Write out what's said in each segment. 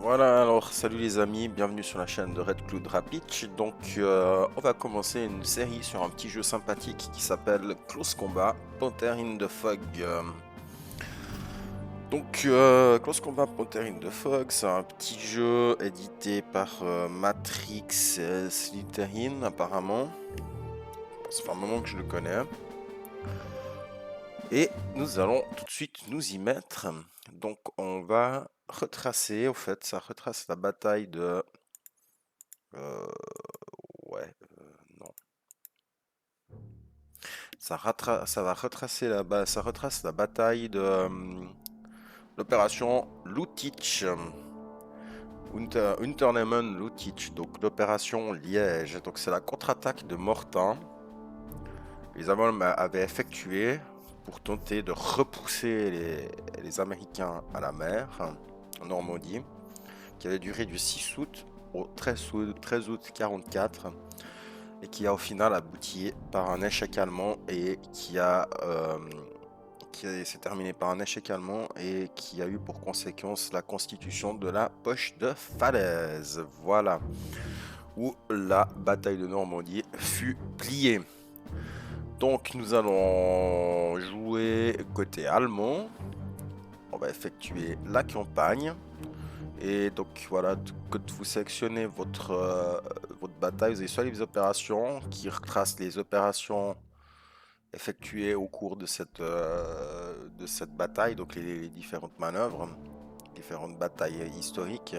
Voilà, alors salut les amis, bienvenue sur la chaîne de Red Cloud Rapid. Donc on va commencer une série sur un petit jeu sympathique qui s'appelle Close Combat, Panther in the Fog. Close Combat Panther in the Fog, c'est un petit jeu édité par Matrix Slytherin apparemment. Ça fait un moment que je le connais. Et nous allons tout de suite nous y mettre. Donc on va retracer, au fait, ça retrace la bataille de... euh, ouais, non. Ça va retracer ça retrace la bataille de l'opération Lutich. Unternehmen Lutich, donc l'opération Liège. Donc c'est la contre-attaque de Mortain. Les Allemands avaient effectué pour tenter de repousser les Américains à la mer, en Normandie, qui avait duré du 6 août au 13 août 44 et qui a au final abouti par un échec allemand et s'est terminé par un échec allemand et qui a eu pour conséquence la constitution de la poche de Falaise. Voilà, où la bataille de Normandie fut pliée. Donc nous allons jouer côté allemand. On va effectuer la campagne. Et donc voilà, quand vous sélectionnez votre bataille, vous avez soit les opérations qui retracent les opérations effectuées au cours de cette bataille, donc les différentes manœuvres, différentes batailles historiques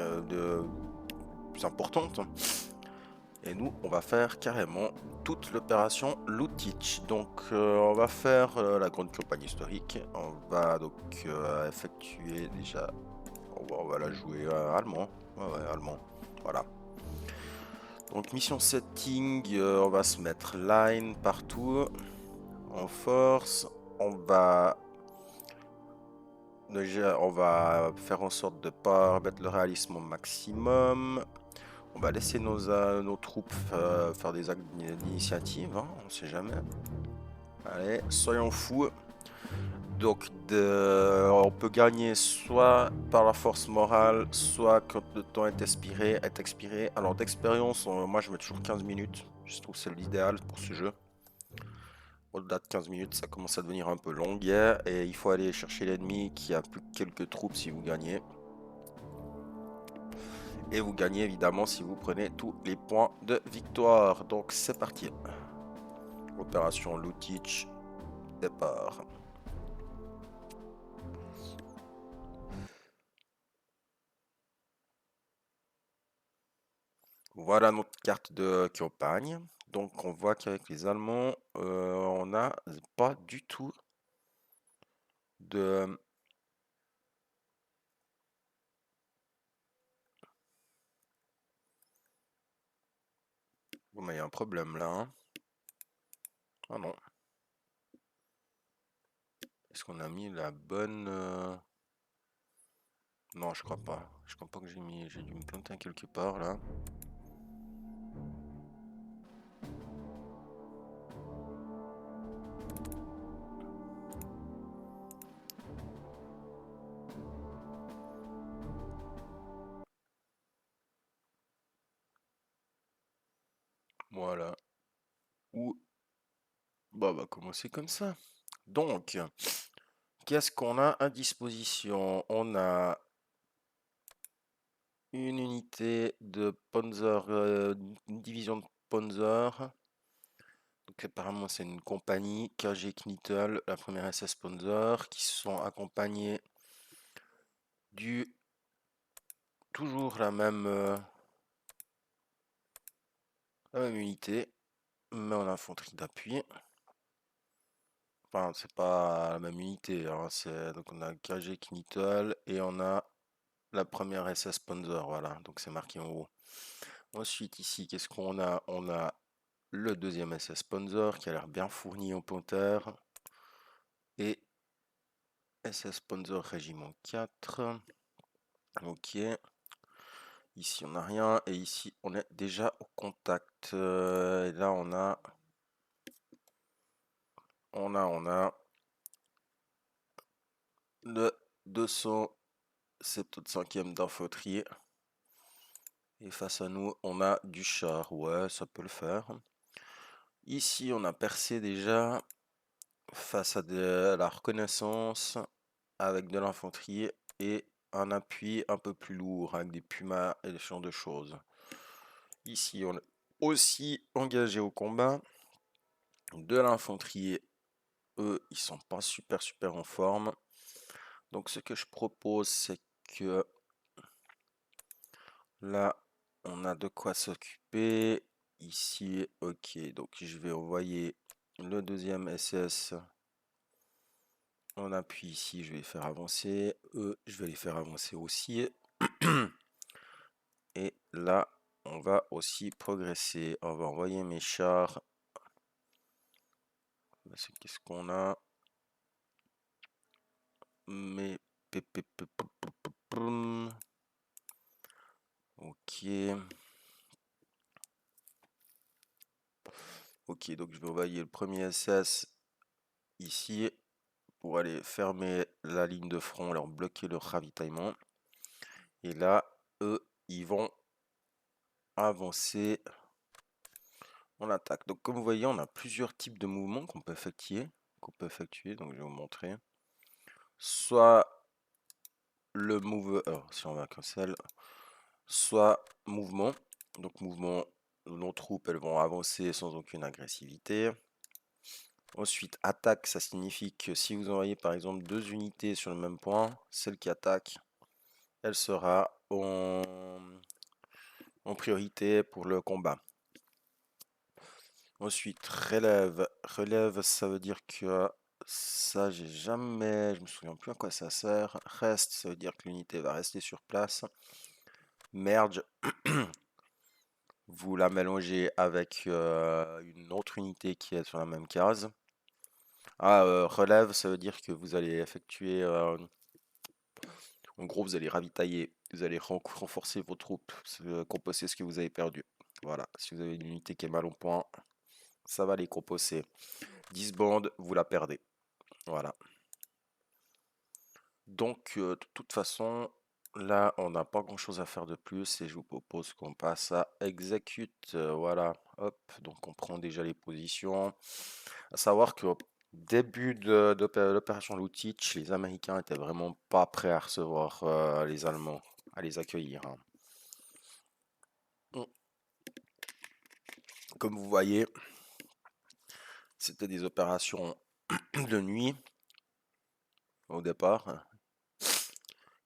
plus importantes. Et nous, on va faire carrément toute l'opération Lutich. Donc, on va faire la grande campagne historique. On va donc effectuer déjà. On va la jouer allemand. Ouais, allemand. Voilà. Donc, mission setting, on va se mettre line partout. En force, on va faire en sorte de ne pas mettre le réalisme au maximum. On va laisser nos troupes faire des actes d'initiative, hein, on sait jamais. Allez, soyons fous. Donc, on peut gagner soit par la force morale, soit quand le temps est expiré. Alors, d'expérience, moi je mets toujours 15 minutes. Je trouve que c'est l'idéal pour ce jeu. Au-delà de 15 minutes, ça commence à devenir un peu long. Et il faut aller chercher l'ennemi qui a plus que quelques troupes si vous gagnez. Et vous gagnez évidemment si vous prenez tous les points de victoire. Donc c'est parti. Opération Lutich, départ. Voilà notre carte de campagne. Donc on voit qu'avec les Allemands, on n'a pas du tout de... Bon, mais il y a un problème là. Hein. Ah non. Est-ce qu'on a mis la bonne... Non, je crois pas. Je crois pas que j'ai dû me planter quelque part là. Voilà. Ou... Bah, on va commencer comme ça. Donc, qu'est-ce qu'on a à disposition? On a une unité de Panzer, une division de Panzer. Donc apparemment c'est une compagnie KG Knittel, la première SS Panzer, qui sont accompagnés du toujours la même unité, mais en infanterie d'appui. Enfin, c'est pas la même unité, hein, donc on a KG Knittel et on a la première SS Panzer, voilà, donc c'est marqué en haut. Ensuite ici, qu'est-ce qu'on a? On a le deuxième SS Panzer qui a l'air bien fourni en Panther. Et SS Panzer Régiment 4. Ok. Ici on n'a rien. Et ici on est déjà au contact. Et là on a le 275e d'infanterie. Et face à nous, on a du char. Ouais, ça peut le faire. Ici, on a percé déjà face à de la reconnaissance avec de l'infanterie et un appui un peu plus lourd avec des pumas et ce genre de choses. Ici, on est aussi engagé au combat. De l'infanterie, eux, ils sont pas super en forme. Donc ce que je propose, c'est que là, on a de quoi s'occuper. Ici, ok, donc je vais envoyer le deuxième SS. On appuie ici, je vais les faire avancer. Eux, je vais les faire avancer aussi. Et là, on va aussi progresser. On va envoyer mes chars. Qu'est-ce qu'on a? Mes... Ok. Ok, donc je vais envoyer le premier SS ici pour aller fermer la ligne de front, leur bloquer leur ravitaillement. Et là, eux, ils vont avancer en attaque. Donc comme vous voyez, on a plusieurs types de mouvements qu'on peut effectuer. Donc je vais vous montrer. Soit le move, alors si on va cancel, soit mouvement. Donc mouvement, nos troupes, elles vont avancer sans aucune agressivité. Ensuite, attaque, ça signifie que si vous envoyez par exemple deux unités sur le même point, celle qui attaque, elle sera en priorité pour le combat. Ensuite, relève. Relève, ça veut dire que ça, j'ai jamais, je me souviens plus à quoi ça sert. Reste, ça veut dire que l'unité va rester sur place. Merge, vous la mélangez avec une autre unité qui est sur la même case. Relève, ça veut dire que vous allez effectuer, en gros, vous allez ravitailler, vous allez renforcer vos troupes, composer ce que vous avez perdu. Voilà, si vous avez une unité qui est mal au point, ça va les composer. Disbande, vous la perdez. Voilà. Donc, de toute façon, là, on n'a pas grand-chose à faire de plus et je vous propose qu'on passe à Execute. Voilà, hop, donc on prend déjà les positions. À savoir qu'au début de l'opération Lutich, les Américains étaient vraiment pas prêts à recevoir les Allemands, à les accueillir, hein. Comme vous voyez, c'était des opérations de nuit au départ.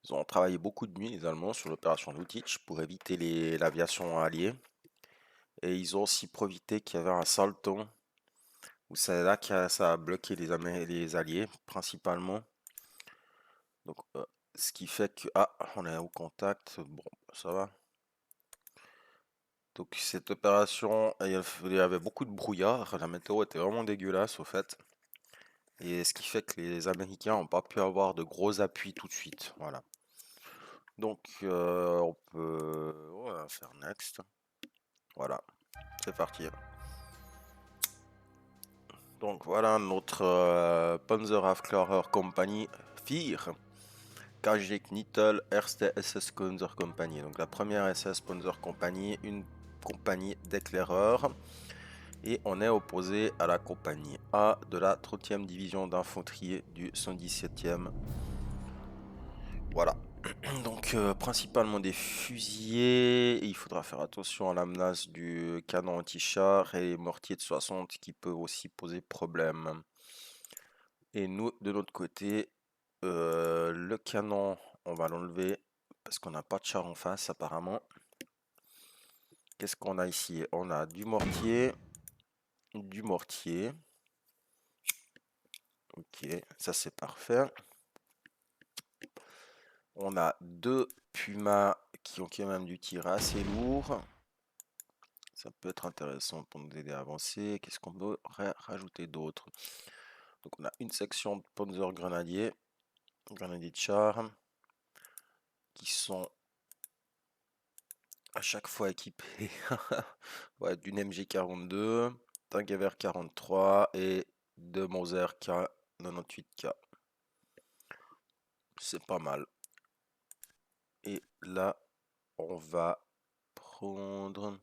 Ils ont travaillé beaucoup de nuit, les Allemands, sur l'opération Lutich pour éviter l'aviation alliée. Et ils ont aussi profité qu'il y avait un salton, où c'est là que ça a bloqué les Alliés, principalement. Donc, ce qui fait que... Ah, on est au contact. Bon, ça va. Donc, cette opération, il y avait beaucoup de brouillard. La météo était vraiment dégueulasse, au fait. Et ce qui fait que les Américains n'ont pas pu avoir de gros appuis tout de suite. Voilà. Donc, on peut on va faire next. Voilà, c'est parti. Donc voilà notre Panzerhaftklarer Company 4, KG Knittel Erste SS Panzer Company. Donc la première SS Panzer Company, une compagnie d'éclaireurs. Et on est opposé à la compagnie A de la 30e division d'infanterie du 117e. Voilà. Donc principalement des fusillés, il faudra faire attention à la menace du canon anti-char et les mortiers de 60 qui peuvent aussi poser problème. Et nous, de notre côté, le canon, on va l'enlever parce qu'on n'a pas de char en face apparemment. Qu'est-ce qu'on a ici? On a du mortier, du mortier. Ok, ça c'est parfait. On a deux Pumas qui ont quand même du tir assez lourd. Ça peut être intéressant pour nous aider à avancer. Qu'est-ce qu'on peut rajouter d'autre? Donc on a une section de Panzer Grenadier, Grenadier de char, qui sont à chaque fois équipés ouais, d'une MG42, d'un Gewehr 43 et de Moser K98K. C'est pas mal. Et là, on va prendre...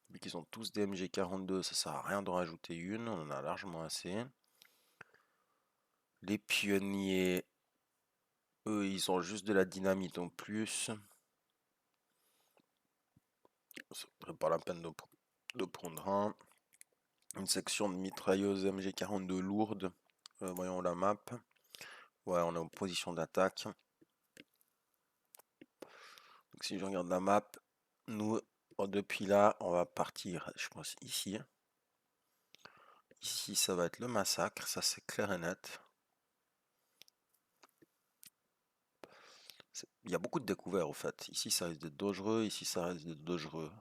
Vu qu'ils ont tous des MG42, ça sert à rien d'en rajouter une, on en a largement assez. Les pionniers, eux, ils ont juste de la dynamite en plus. Ça serait pas la peine de prendre un. Une section de mitrailleuse MG42 lourde. Voyons la map. Ouais, on est en position d'attaque. Donc si je regarde la map, nous, depuis là, on va partir, je pense, ici. Ici, ça va être le massacre, ça c'est clair et net. Il y a beaucoup de découvertes, au fait. Ici, ça risque d'être dangereux, ici, ça risque d'être dangereux.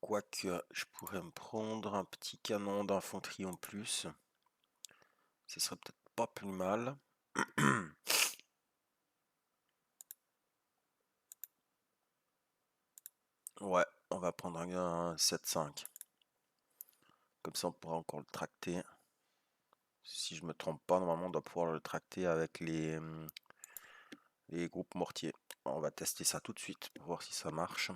Quoique, je pourrais me prendre un petit canon d'infanterie en plus. Ce serait peut-être pas plus mal. Ouais, on va prendre un 7-5. Comme ça, on pourra encore le tracter. Si je me trompe pas, normalement, on doit pouvoir le tracter avec les groupes mortiers. On va tester ça tout de suite pour voir si ça marche.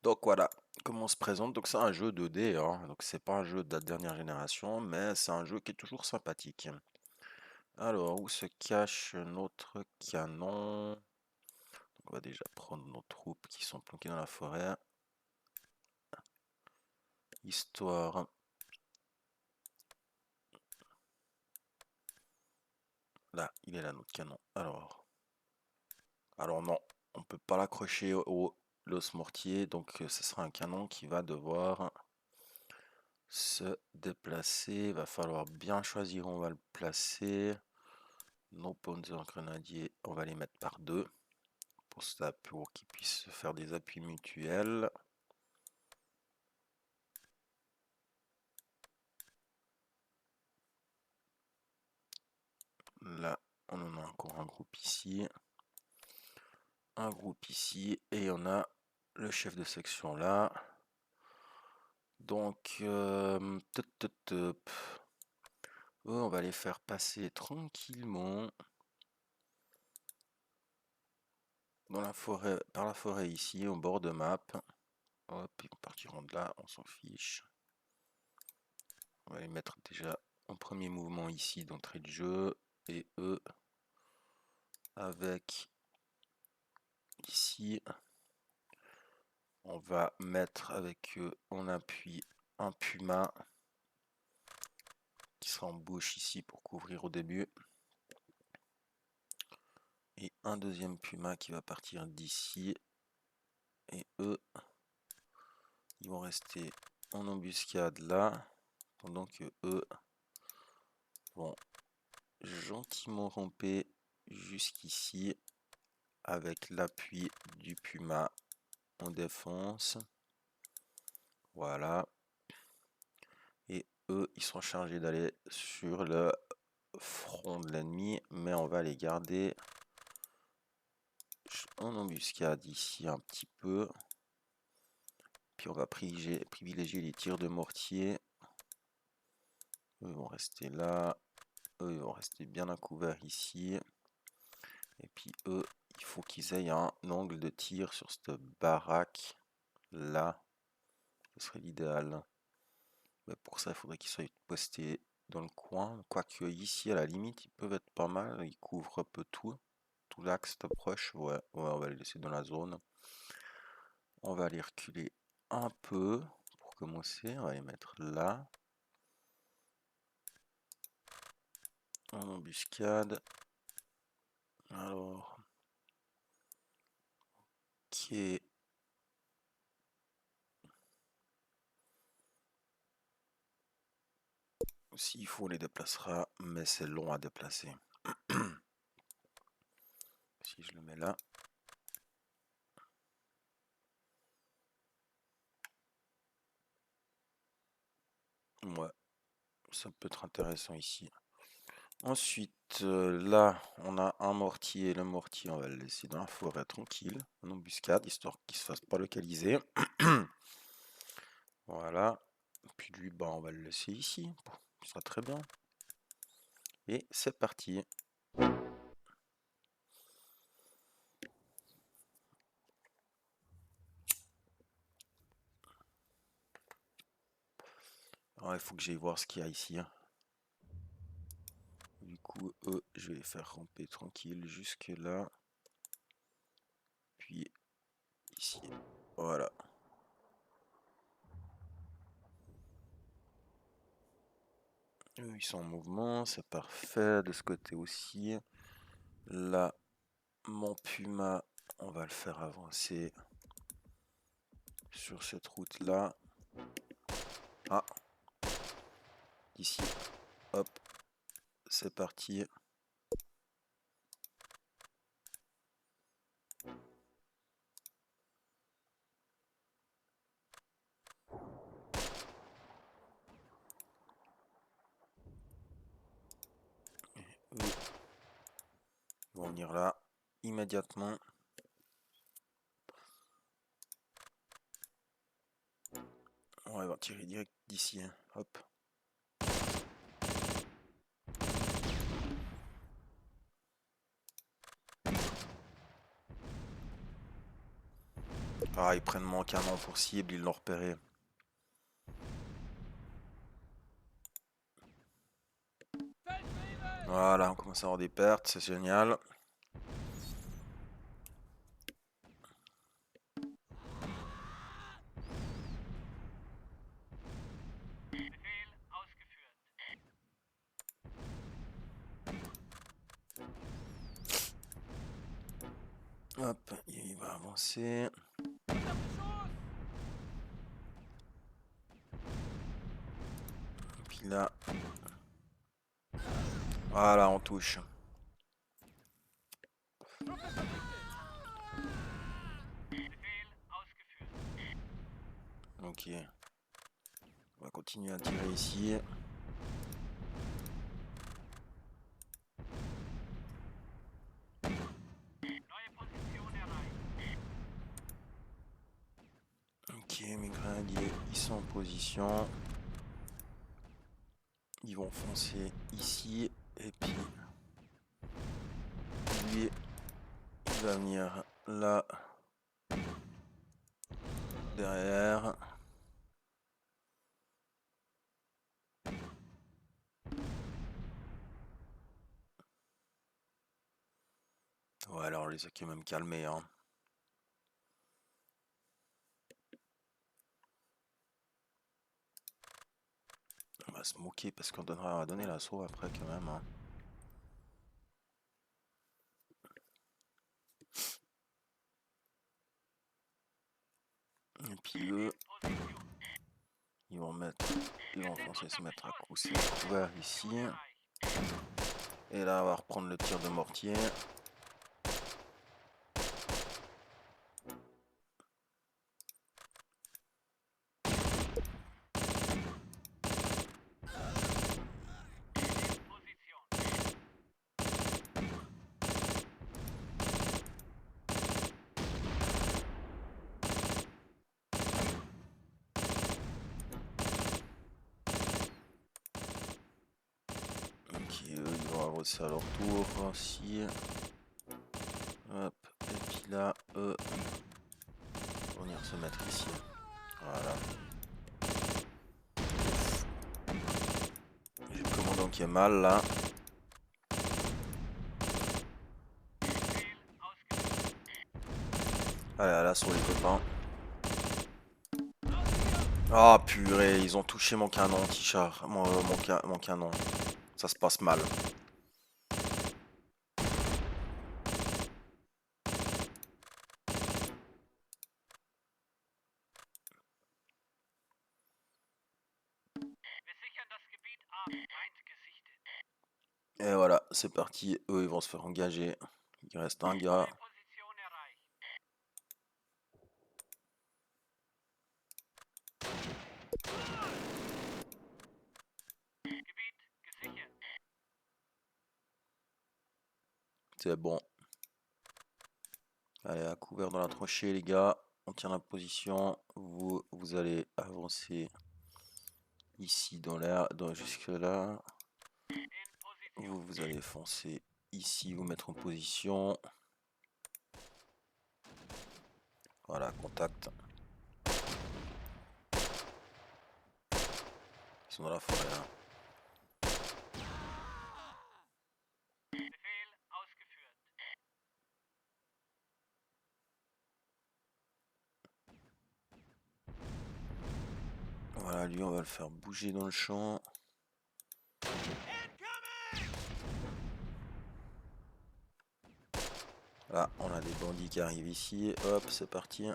Donc voilà, comment on se présente. Donc c'est un jeu 2D, hein. Donc c'est pas un jeu de la dernière génération, mais c'est un jeu qui est toujours sympathique. Alors, où se cache notre canon? On va déjà prendre nos troupes qui sont planquées dans la forêt. Histoire. Là, il est là notre canon. Alors non, on peut pas l'accrocher au l'os mortier, donc ce sera un canon qui va devoir se déplacer. Va falloir bien choisir où on va le placer. Nos Panzer grenadiers, on va les mettre par deux pour qu'ils puissent faire des appuis mutuels. Là, on en a encore un groupe ici. Un groupe ici. Et on a le chef de section là. Donc, on va les faire passer tranquillement dans la forêt, par la forêt ici, au bord de map. Hop, ils partiront de là, on s'en fiche. On va les mettre déjà en premier mouvement ici d'entrée de jeu. Et eux, avec ici, on va mettre avec eux en appui un Puma qui sera en bouche ici pour couvrir au début. Et un deuxième Puma qui va partir d'ici. Et eux, ils vont rester en embuscade là, pendant que eux vont gentiment ramper jusqu'ici avec l'appui du Puma en défense. Voilà. Et eux, ils sont chargés d'aller sur le front de l'ennemi, mais on va les garder en embuscade ici un petit peu. Puis on va privilégier les tirs de mortier. Eux vont rester là. Eux ils vont rester bien à couvert ici. Et puis eux, il faut qu'ils aient un angle de tir sur cette baraque là. Ce serait l'idéal. Mais pour ça, il faudrait qu'ils soient postés dans le coin. Quoique ici, à la limite, ils peuvent être pas mal. Ils couvrent un peu tout. Tout l'axe d'approche. Ouais, on va les laisser dans la zone. On va les reculer un peu pour commencer. On va les mettre là. En embuscade. Alors. Ok. S'il faut, on les déplacera, mais c'est long à déplacer. Si je le mets là. Ouais, ça peut être intéressant ici. Ensuite, là, on a un mortier. Le mortier, on va le laisser dans la forêt tranquille, en embuscade, histoire qu'il ne se fasse pas localiser. Voilà. Puis lui, bah, on va le laisser ici. Ce sera très bien. Et c'est parti. Il faut que j'aille voir ce qu'il y a ici, hein. Du coup, eux, je vais les faire ramper tranquille jusque là. Puis ici. Voilà. Eux, ils sont en mouvement, c'est parfait. De ce côté aussi. Là, mon Puma, on va le faire avancer sur cette route-là. Ah, ici. Hop, c'est parti. Eux, ils vont venir là immédiatement. On va tirer direct d'ici, hein. Hop. Ah, ils prennent mon canon pour cible, ils l'ont repéré. Voilà, on commence à avoir des pertes, c'est génial. Hop, il va avancer. Et puis là. Voilà, on touche. Ok. On va continuer à tirer ici. Ok, mes grenadiers, ils sont en position. Ils vont foncer ici. Et puis, lui, il va venir là. Derrière. Ouais, alors on les a quand même calmés, hein. On va se moquer parce qu'on va donner l'assaut après quand même, hein. Et puis eux, ils vont penser se mettre à couvert ici. Et là, on va reprendre le tir de mortier. Ok, eux, ils vont avancer à leur tour aussi. Hop, et puis là, eux, ils vont venir se mettre ici. Voilà. J'ai le commandant qui est mal là. Allez, à l'assaut les copains. Ah purée, ils ont touché mon canon, Tichard. Mon canon. Ça se passe mal. Et voilà, c'est parti. Eux, ils vont se faire engager. Il reste un gars. C'est bon. Allez, à couvert dans la tranchée, les gars. On tient la position. Vous allez avancer ici dans l'air, jusque là. Vous allez foncer ici, vous mettre en position. Voilà, contact. Ils sont dans la forêt là. Voilà, lui on va le faire bouger dans le champ. Là, on a des bandits qui arrivent ici. Hop, c'est parti.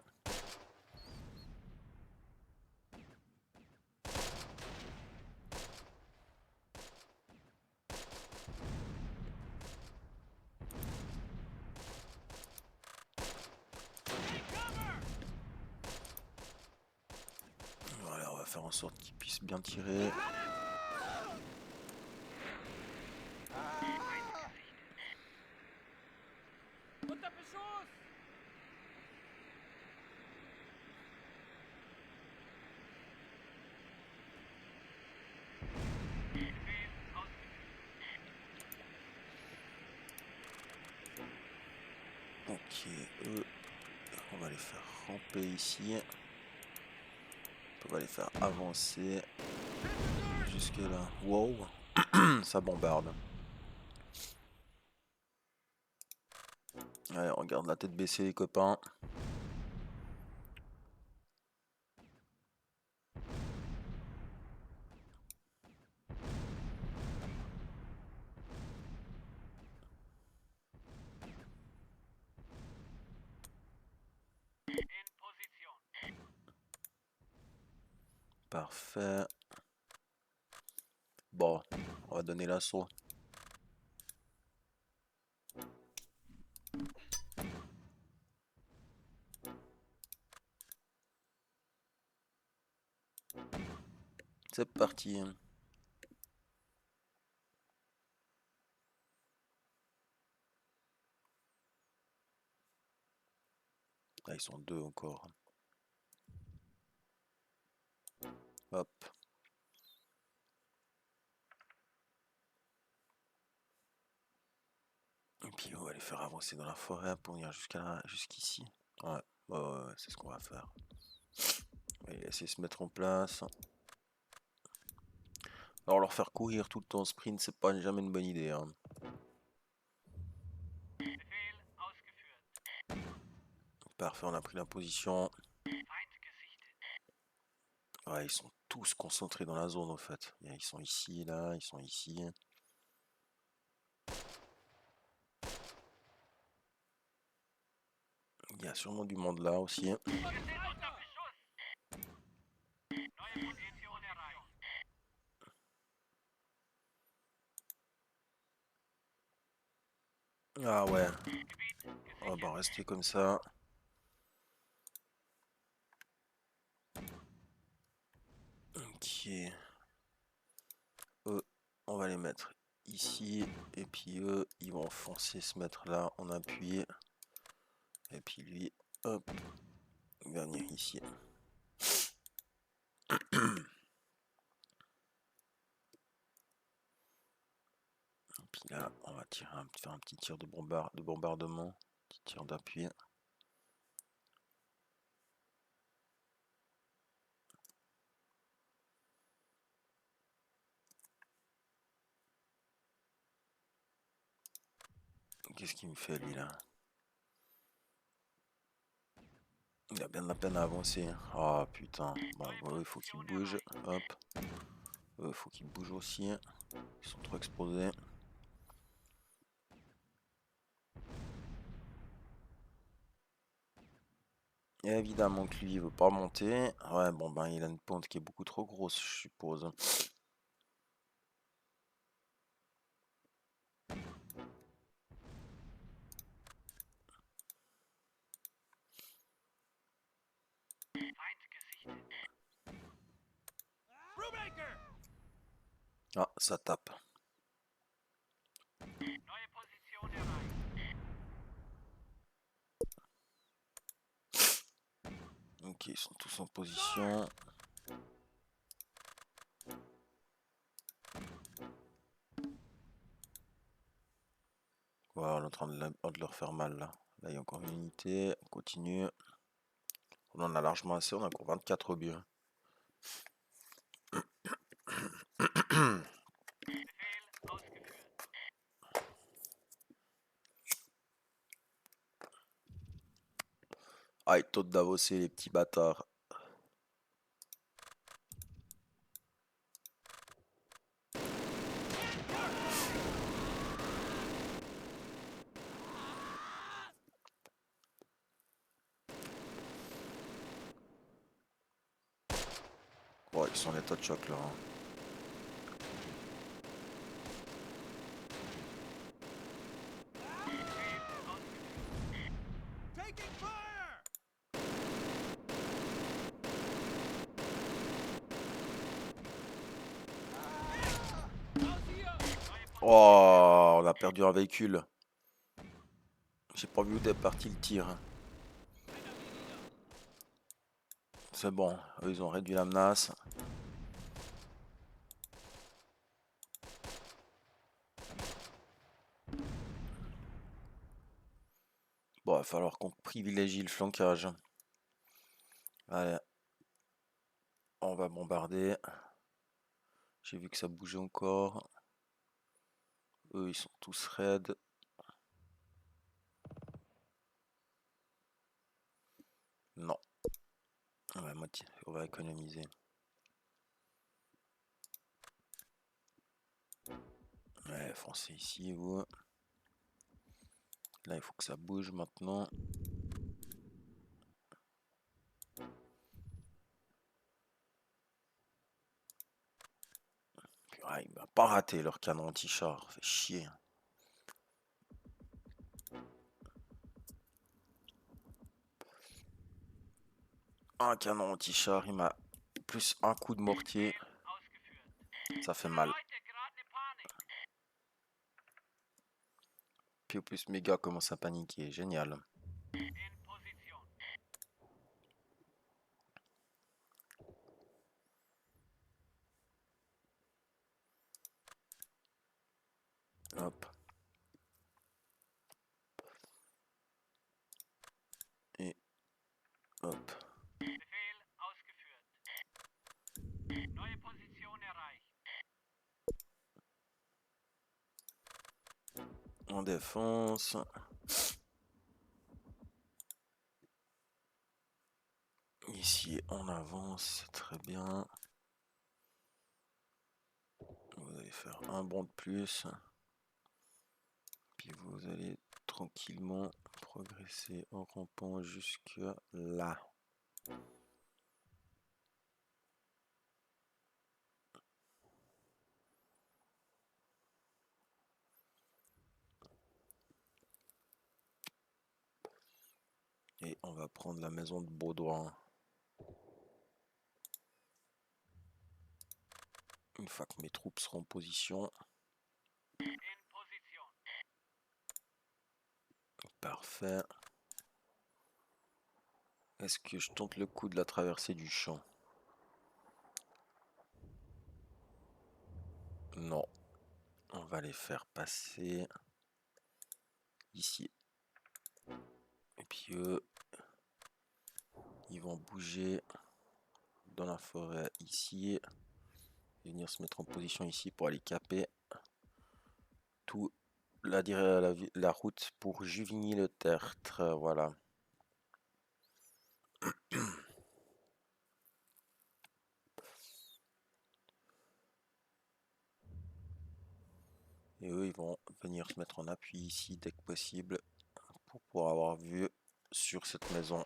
Voilà, on va faire en sorte qu'ils puissent bien tirer. Ok, eux, on va les faire ramper ici. On va les faire avancer jusque là. Wow, ça bombarde. Allez, on regarde la tête baissée les copains. Parfait. Bon, on va donner l'assaut. C'est parti. Là, ils sont deux encore. Hop. Et puis on va les faire avancer dans la forêt pour venir jusqu'ici. Ouais, ouais, c'est ce qu'on va faire. On va les laisser se mettre en place. Alors leur faire courir tout le temps en sprint, c'est pas jamais une bonne idée. Hein. Parfait, on a pris la position. Ouais, ils sont tous concentrés dans la zone en fait. Ils sont ici, là, ils sont ici. Il y a sûrement du monde là aussi. Ah ouais. On va rester comme ça. Ok. Eux, on va les mettre ici. Et puis eux, ils vont foncer se mettre là en appui. Et puis lui, hop, il va venir ici. Et puis là, on va faire un petit tir de bombardement. Petit tir d'appui. Qu'est-ce qu'il me fait lui là? Il a bien de la peine à avancer. Ah putain. Bon, il faut qu'il bouge. Hop. Il faut qu'il bouge aussi. Ils sont trop exposés. Et évidemment que lui il veut pas monter. Ouais, bon ben il a une pente qui est beaucoup trop grosse, je suppose. Ah, ça tape. Ok, ils sont tous en position. Voilà, on est en train de leur faire mal là. Là, il y a encore une unité. On continue. On en a largement assez, on a encore 24 obus. Ah, ils tentent d'avancer, les petits bâtards. Ouais, ils sont en état de choc là, hein. Oh, on a perdu un véhicule. J'ai pas vu où est parti le tir. C'est bon, eux, ils ont réduit la menace. Bon, il va falloir qu'on privilégie le flancage. Allez, on va bombarder. J'ai vu que ça bougeait encore. Eux, ils sont tous raides. Non. On va économiser. Ouais, foncez ici, vous. Là, il faut que ça bouge maintenant. Ah, il m'a pas raté leur canon anti-char. Fait chier. Un canon anti-char, il m'a plus un coup de mortier. Ça fait mal. Puis au plus, mes gars commencent à paniquer. Génial. Hop. Et hop. En défense. Ici, on avance. Très bien. Vous allez faire un bond de plus. Puis vous allez tranquillement progresser en rampant jusque là. Et on va prendre la maison de Baudouin. Une fois que mes troupes seront en position. Parfait. Est-ce que je tente le coup de la traversée du champ? Non. On va les faire passer ici. Et puis eux, ils vont bouger dans la forêt ici. Et venir se mettre en position ici pour aller caper tout la route pour Juvigny-le-Tertre. Voilà. Et eux, ils vont venir se mettre en appui ici dès que possible pour pouvoir avoir vue sur cette maison.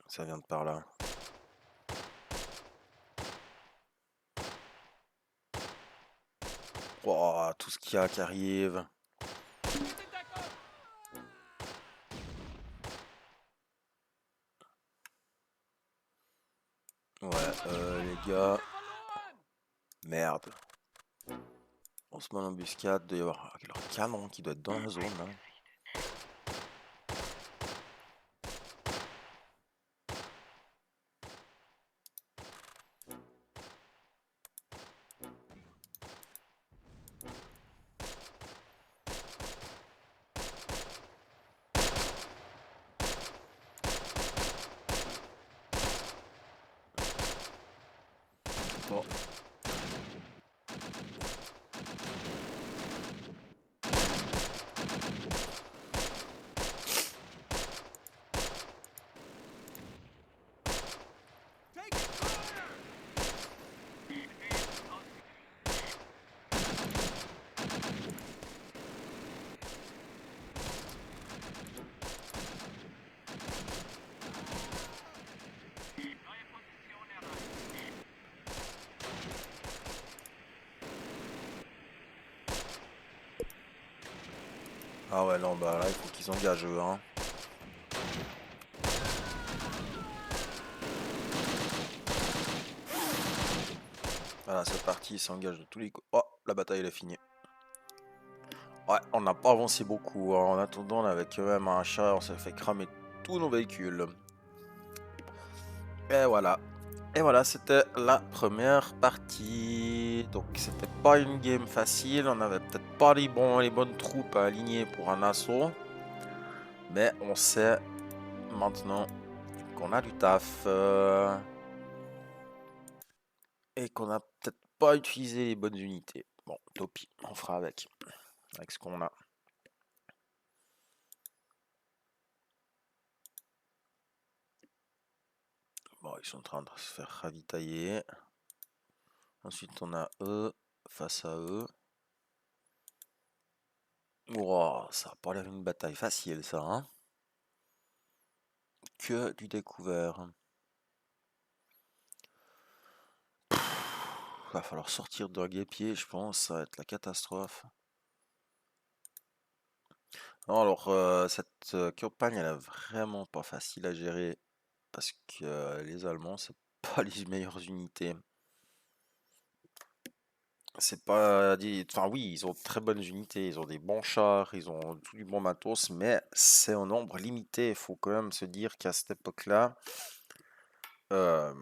Ça vient de par là. Oh, tout ce qu'il y a qui arrive. Ouais, les gars. Merde. On se met en embuscade. Il doit y avoir leur canon qui doit être dans la zone là. Bon. Ah ouais, non, bah là, il faut qu'ils s'engagent, eux, hein. Voilà, c'est parti, ils s'engagent de tous les coups. Oh, la bataille, elle est finie. Ouais, on n'a pas avancé beaucoup, hein. En attendant, on avait quand même un chat, on s'est fait cramer tous nos véhicules. Et voilà. Et voilà, c'était la première partie. Donc, c'était pas une game facile. On avait peut-être pas les bonnes troupes à aligner pour un assaut. Mais on sait maintenant qu'on a du taf. Et qu'on a peut-être pas utilisé les bonnes unités. Bon, tant pis, on fera avec ce qu'on a. Bon, ils sont en train de se faire ravitailler. Ensuite, on a eux face à eux. Wow, ça a pas l'air une bataille facile, ça, hein. Que du découvert. Va falloir sortir d'un guépier, je pense, ça va être la catastrophe. Non, alors, cette campagne, elle est vraiment pas facile à gérer parce que les Allemands, c'est pas les meilleures unités. C'est pas dit. Enfin, oui, ils ont de très bonnes unités, ils ont des bons chars, ils ont tout du bon matos, mais c'est en nombre limité. Il faut quand même se dire qu'à cette époque-là, euh,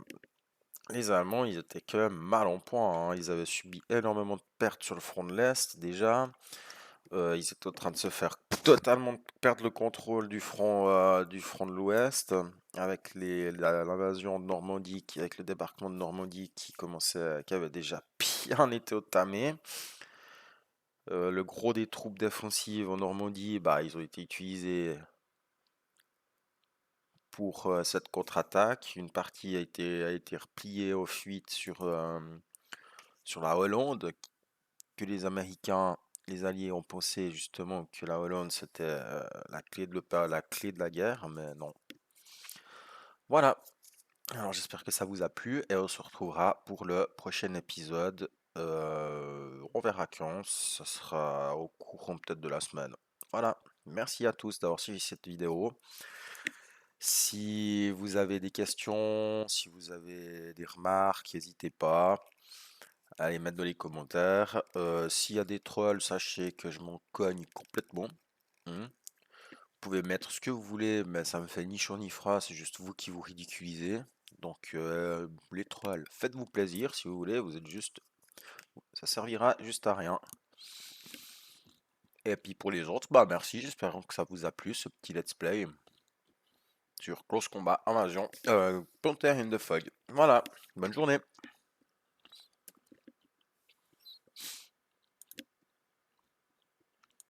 les Allemands, ils étaient quand même mal en point, hein. Ils avaient subi énormément de pertes sur le front de l'Est déjà. Ils étaient en train de se faire totalement perdre le contrôle du front de l'Ouest, avec l'invasion de Normandie, avec le débarquement de Normandie qui avait déjà bien été entamé. Le gros des troupes défensives en Normandie, bah, ils ont été utilisés pour cette contre-attaque. Une partie a été repliée aux fuites sur la Hollande, que les Américains, les Alliés ont pensé justement que la Hollande c'était la clé de la guerre, mais non. Voilà. Alors j'espère que ça vous a plu et on se retrouvera pour le prochain épisode. On verra quand, ça sera au courant peut-être de la semaine. Voilà. Merci à tous d'avoir suivi cette vidéo. Si vous avez des questions, si vous avez des remarques, n'hésitez pas à les mettre dans les commentaires. S'il y a des trolls, sachez que je m'en cogne complètement, hein. Vous pouvez mettre ce que vous voulez, mais ça me fait ni chaud ni froid, c'est juste vous qui vous ridiculisez. Donc les trolls, faites-vous plaisir si vous voulez, vous êtes juste... Ça servira juste à rien. Et puis pour les autres, bah merci, j'espère que ça vous a plu ce petit let's play sur Close Combat Invasion Panther in the Fog. Voilà, bonne journée.